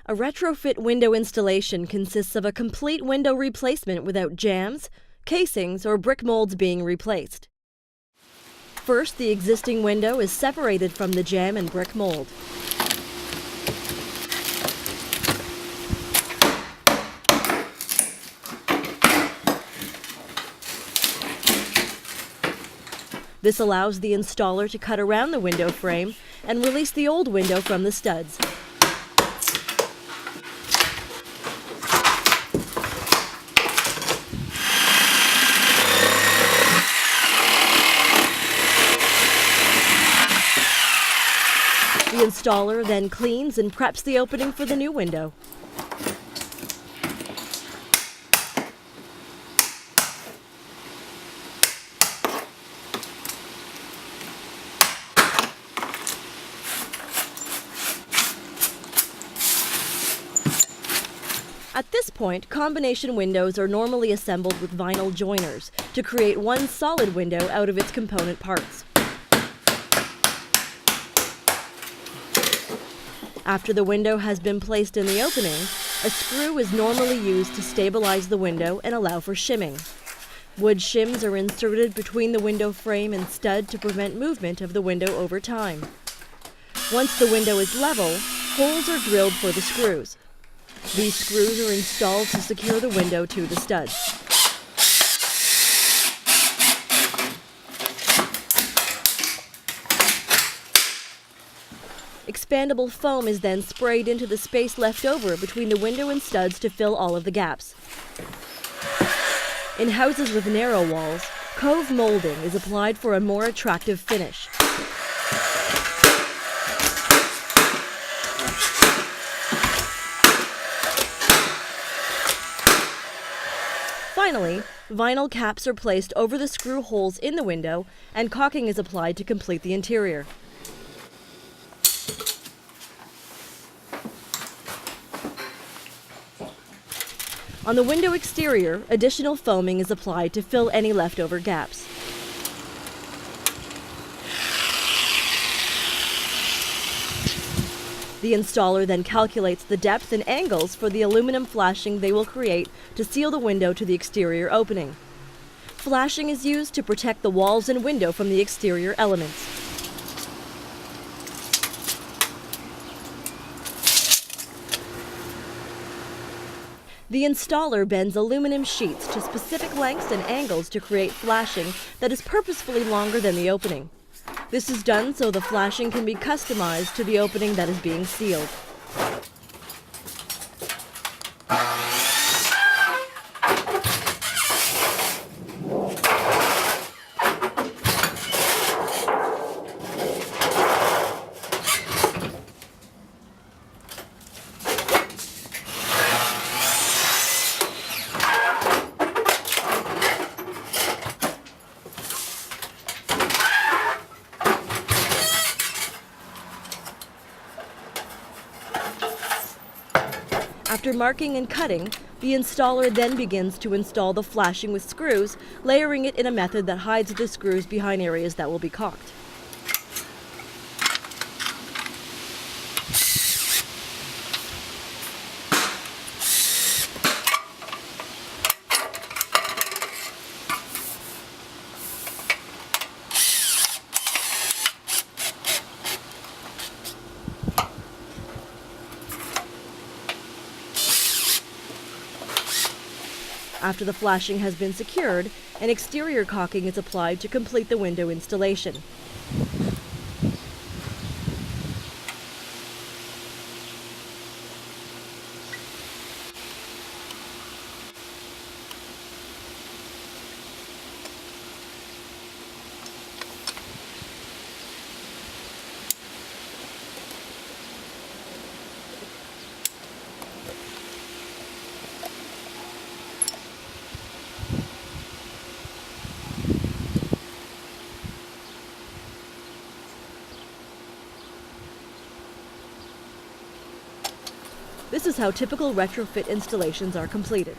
A retrofit window installation consists of a complete window replacement without jambs, casings, or brick molds being replaced. First, the existing window is separated from the jamb and brick mold. This allows the installer to cut around the window frame and release the old window from the studs. The installer then cleans and preps the opening for the new window. At this point, combination windows are normally assembled with vinyl joiners to create one solid window out of its component parts. After the window has been placed in the opening, a screw is normally used to stabilize the window and allow for shimming. Wood shims are inserted between the window frame and stud to prevent movement of the window over time. Once the window is level, holes are drilled for the screws. These screws are installed to secure the window to the studs. Expandable foam is then sprayed into the space left over between the window and studs to fill all of the gaps. In houses with narrow walls, cove molding is applied for a more attractive finish. Finally, vinyl caps are placed over the screw holes in the window, and caulking is applied to complete the interior. On the window exterior, additional foaming is applied to fill any leftover gaps. The installer then calculates the depth and angles for the aluminum flashing they will create to seal the window to the exterior opening. Flashing is used to protect the walls and window from the exterior elements. The installer bends aluminum sheets to specific lengths and angles to create flashing that is purposefully longer than the opening. This is done so the flashing can be customized to the opening that is being sealed. After marking and cutting, the installer then begins to install the flashing with screws, layering it in a method that hides the screws behind areas that will be caulked. After the flashing has been secured, an exterior caulking is applied to complete the window installation. This is how typical retrofit installations are completed.